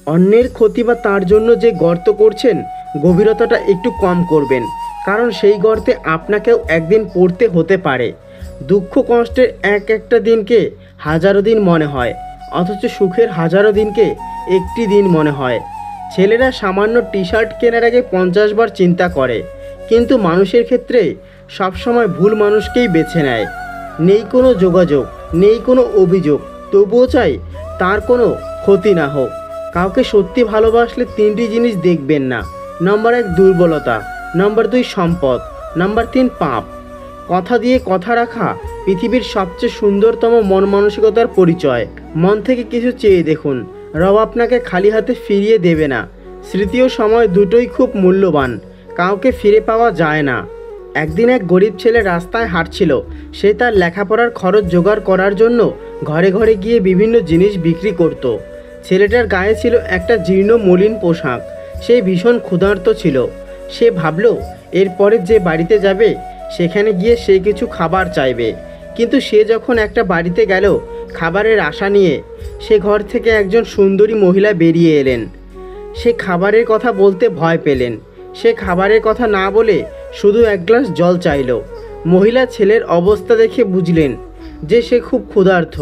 অন্যের ক্ষতি বা তার জন্য যে গর্ত করছেন গভীরতাটা একটু কম করবেন, কারণ সেই গর্তে আপনাকেও একদিন পড়তে হতে পারে। দুঃখ কষ্টের এক একটা দিনকে হাজারো দিন মনে হয়, অথচ সুখের হাজারো দিনকে একটি দিন মনে হয়। ছেলেরা সামান্য টি শার্ট কেনার আগে 50 বার চিন্তা করে, কিন্তু মানুষের ক্ষেত্রে সবসময় ভুল মানুষকেই বেছে নেয়। নেই কোনো যোগাযোগ, নেই কোনো অভিযোগ, তবুও চাই তার কোনো ক্ষতি না হোক। কাউকে সত্যি ভালোবাসলে 3টি জিনিস দেখবেন না। নাম্বার 1 দুর্বলতা, নাম্বার 2 সম্পদ, নাম্বার 3 পাপ। কথা দিয়ে কথা রাখা পৃথিবীর সবচেয়ে সুন্দরতম মন মানসিকতার পরিচয়। মন থেকে কিছু চেয়ে দেখুন, রব আপনাকে খালি হাতে ফিরিয়ে দেবে না। স্মৃতি ও সময় দুটোই খুব মূল্যবান, কাউকে ফিরে পাওয়া যায় না। একদিন এক গরিব ছেলে রাস্তায় হাঁটছিল। সে তার লেখাপড়ার খরচ জোগাড় করার জন্য ঘরে ঘরে গিয়ে বিভিন্ন জিনিস বিক্রি করত। ছেলেটার গায়ে ছিল একটা জীর্ণ মলিন পোশাক। সে ভীষণ ক্ষুধার্ত ছিল। সে ভাবল এরপরে যে বাড়িতে যাবে সেখানে গিয়ে সে কিছু খাবার চাইবে। কিন্তু সে যখন একটা বাড়িতে গেল খাবারের আশা নিয়ে, সে ঘর থেকে একজন সুন্দরী মহিলা বেরিয়ে এলেন। সে খাবারের কথা বলতে ভয় পেলেন। সে খাবারের কথা না বলে শুধু এক গ্লাস জল চাইল। মহিলা ছেলের অবস্থা দেখে বুঝলেন যে সে খুব ক্ষুধার্ত,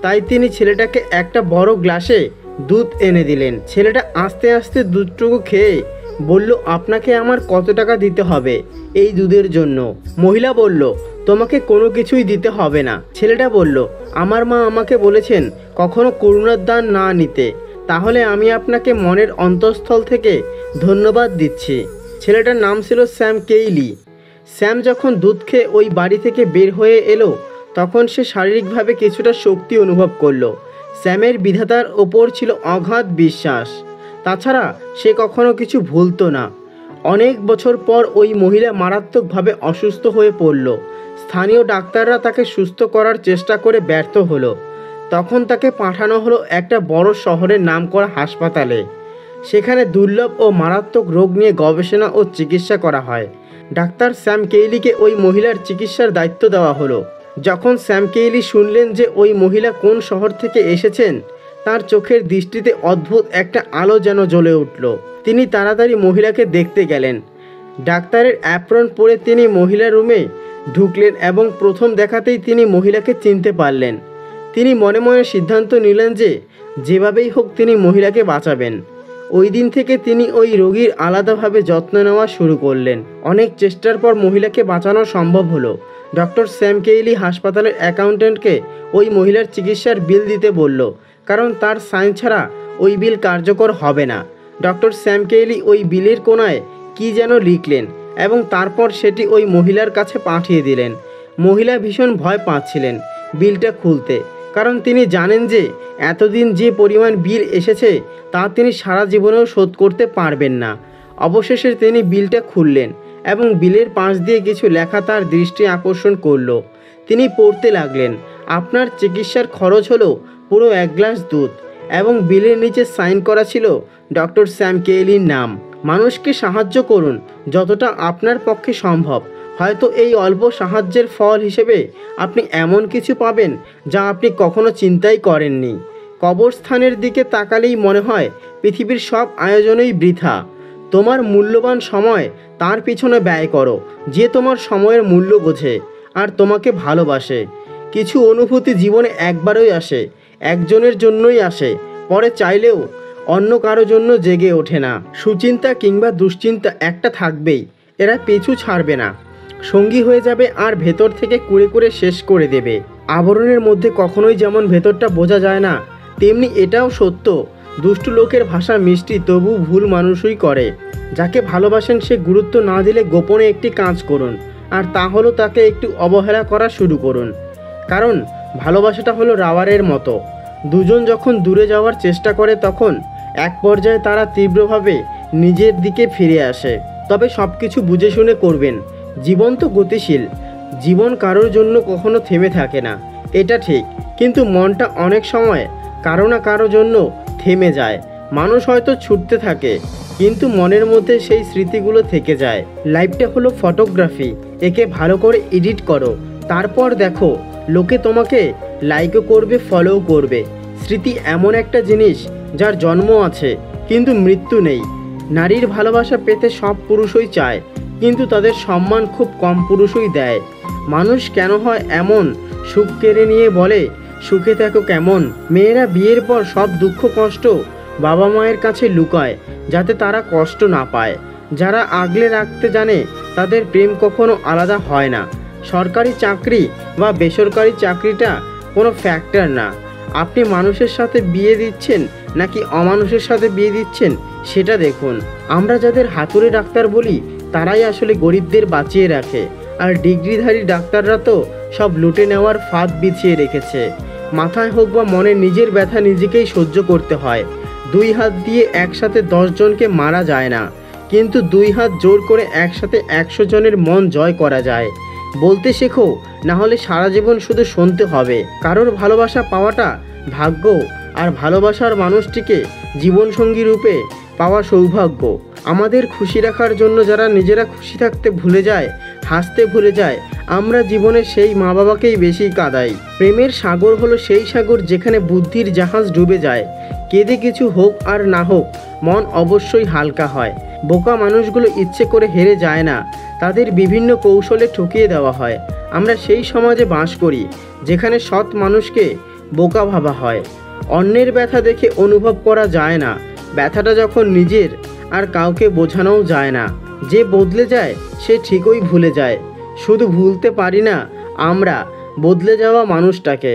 তাই তিনি ছেলেটাকে একটা বড় গ্লাসে দুধ এনে দিলেন। ছেলেটা আস্তে আস্তে দুধটুকু খেয়ে বলল, আপনাকে আমার কত টাকা দিতে হবে এই দুধের জন্য? মহিলা বলল, তোমাকে কোনো কিছুই দিতে হবে না। ছেলেটা বলল, আমার মা আমাকে বলেছেন কখনো করুণার দান না নিতে, তাহলে আমি আপনাকে মনের অন্তঃস্থল থেকে ধন্যবাদ দিচ্ছি। ছেলেটার নাম ছিল স্যাম কেইলি। স্যাম যখন দুধ খেয়ে ওই বাড়ি থেকে বের হয়ে এলো, তখন সে শারীরিকভাবে কিছুটা শক্তি অনুভব করলো। স্যামের বিধাতার ওপর ছিল অগাধ বিশ্বাস। তাছাড়া সে কখনো কিছু ভুলতো না। অনেক বছর পর ওই মহিলা মারাত্মকভাবে অসুস্থ হয়ে পড়ল। স্থানীয় ডাক্তাররা তাকে সুস্থ করার চেষ্টা করে ব্যর্থ হলো। তখন তাকে পাঠানো হলো একটা বড় শহরের নামকরা হাসপাতালে। সেখানে দুর্লভ ও মারাত্মক রোগ নিয়ে গবেষণা ও চিকিৎসা করা হয়। ডাক্তার স্যাম কেইলিকে ওই মহিলার চিকিৎসার দায়িত্ব দেওয়া হলো। যখন স্যাম কেইলি শুনলেন যে ওই মহিলা কোন শহর থেকে এসেছেন, তার চোখের দৃষ্টিতে অদ্ভুত একটা আলো যেন জ্বলে উঠল। তিনি তাড়াতাড়ি মহিলাকে দেখতে গেলেন। ডাক্তারের অ্যাপ্রন পরে তিনি মহিলার রুমে ঢুকলেন এবং প্রথম দেখাতেই তিনি মহিলাকে চিনতে পারলেন। তিনি মনে মনে সিদ্ধান্ত নিলেন যে যেভাবেই হোক তিনি মহিলাকে বাঁচাবেন। ওই দিন থেকে তিনি ওই রোগীর আলাদাভাবে যত্ন নেওয়া শুরু করলেন। অনেক চেষ্টার পর মহিলাকে বাঁচানো সম্ভব হলো। ডক্টর স্যাম কেইলি হাসপাতালের অ্যাকাউন্ট্যান্টকে ওই মহিলার চিকিৎসার বিল দিতে বলল, কারণ তার সাইন ছাড়া ওই বিল কার্যকর হবে না। ডক্টর স্যাম কেইলি ওই বিলের কোনায় কী যেন লিখলেন এবং তারপর সেটি ওই মহিলার কাছে পাঠিয়ে দিলেন। মহিলা ভীষণ ভয় পাচ্ছিলেন বিলটা খুলতে, কারণ তিনি জানেন যে এতদিন যে পরিমাণ বিল এসেছে তা তিনি সারা জীবনেও শোধ করতে পারবেন না। অবশেষে তিনি বিলটা খুললেন এবং বিলের পাশ দিয়ে কিছু লেখা তার দৃষ্টি আকর্ষণ করল। তিনি পড়তে লাগলেন, আপনার চিকিৎসার খরচ হলো পুরো 1 গ্লাস দুধ, এবং বিলের নিচে সাইন করা ছিল ডক্টর স্যাম কেইলির নাম। মানুষকে সাহায্য করুন যতটা আপনার পক্ষে সম্ভব। হয়তো এই অল্প সাহায্যের ফল হিসেবে আপনি এমন কিছু পাবেন যা আপনি কখনো চিন্তাই করেননি। কবরস্থানের দিকে তাকালেই মনে হয় পৃথিবীর সব আয়োজনই বৃথা। তোমার মূল্যবান সময় তার পিছনে ব্যয় করো যে তোমার সময়ের মূল্য বোঝে আর তোমাকে ভালোবাসে। কিছু অনুভূতি জীবনে একবারই আসে, একজনের জন্যই আসে, পরে চাইলেও অন্য কারো জন্য জেগে ওঠে না। সুচিন্তা কিংবা দুশ্চিন্তা একটা থাকবেই, এরা পিছু ছাড়বে না, সঙ্গী হয়ে যাবে আর ভেতর থেকে কুড়ে কুড়ে শেষ করে দেবে। আবরণের মধ্যে কখনোই যেমন ভেতরটা বোঝা যায় না, তেমনি এটাও সত্য, দুষ্টু লোকের ভাষা মিষ্টি তবু ভুল মানুষই করে। যাকে ভালোবাসেন সে গুরুত্ব না দিলে গোপনে একটি কাজ করুন, আর তা হলো তাকে একটু অবহেলা করা শুরু করুন। কারণ ভালোবাসাটা হলো রাবারের মতো, দুজন যখন দূরে যাওয়ার চেষ্টা করে তখন এক পর্যায়ে তারা তীব্রভাবে নিজের দিকে ফিরে আসে। তবে সব কিছু বুঝে শুনে করবেন। জীবন তো গতিশীল, জীবন কারোর জন্য কখনো থেমে থাকে না, এটা ঠিক, কিন্তু মনটা অনেক সময় কারো না কারো জন্য থেমে যায়। মানুষ হয়তো ছুটতে থাকে, কিন্তু মনের মধ্যে সেই স্মৃতিগুলো থেকে যায়। লাইফটা হলো ফটোগ্রাফি, একে ভালো করে এডিট করো, তারপর দেখো লোকে তোমাকে লাইকও করবে, ফলোও করবে, স্মৃতি এমন একটা জিনিস যার জন্ম আছে কিন্তু মৃত্যু নেই। নারীর ভালোবাসা পেতে সব পুরুষই চায়, কিন্তু তাদের সম্মান খুব কম পুরুষই দেয়। মানুষ কেন হয় এমন, সুখ কেড়ে নিয়ে বলে সুখে থাকো কেমন। মেয়েরা বিয়ের পর সব দুঃখ কষ্ট বাবা মায়ের কাছে লুকায়, যাতে তারা কষ্ট না পায়। যারা আগলে রাখতে জানে তাদের প্রেম কখনো আলাদা হয় না। সরকারি চাকরি বা বেসরকারি চাকরিটা কোনো ফ্যাক্টর না। আপনি মানুষের সাথে বিয়ে দিচ্ছেন নাকি অমানুষের সাথে বিয়ে দিচ্ছেন সেটা দেখুন। আমরা যাদের হাতুড়ে ডাক্তার বলি তারাই আসলে গরিবদের বাঁচিয়ে রাখে, আর ডিগ্রিধারী ডাক্তাররা তো সব লুটে নেওয়ার ফাঁদ বিছিয়ে রেখেছে। মাথায় হোক বা মনে, নিজের ব্যথা নিজেকেই সহ্য করতে হয়। 2 হাত দিয়ে একসাথে 10 জনকে মারা যায় না, কিন্তু 2 হাত জোর করে একসাথে 100 জনের মন জয় করা যায়। বলতে শেখো, না হলে সারা জীবন শুধু শুনতে হবে। কারোর ভালোবাসা পাওয়াটা ভাগ্য, আর ভালোবাসার মানুষটিকে জীবনসঙ্গী রূপে পাওয়া সৌভাগ্য। আমাদের খুশি রাখার জন্য যারা নিজেরা খুশি থাকতে ভুলে যায়, হাসতে ভুলে যায়, আমরা জীবনে সেই মা বাবাকেই বেশি কাঁদাই। প্রেমের সাগর হলো সেই সাগর যেখানে বুদ্ধির জাহাজ ডুবে যায়। কেঁদে কিছু হোক আর না হোক, মন অবশ্যই হালকা হয়। বোকা মানুষগুলো ইচ্ছে করে হেরে যায় না, তাদের বিভিন্ন কৌশলে ঠকিয়ে দেওয়া হয়। আমরা সেই সমাজে বাস করি যেখানে সৎ মানুষকে বোকা ভাবা হয়। অন্যের ব্যথা দেখে অনুভব করা যায় না, ব্যথাটা যখন নিজের, আর কাউকে বোঝানোও যায় না। যে বদলে যায় সে ঠিকই ভুলে যায়, শুধু ভুলতে পারি না আমরা বদলে যাওয়া মানুষটাকে।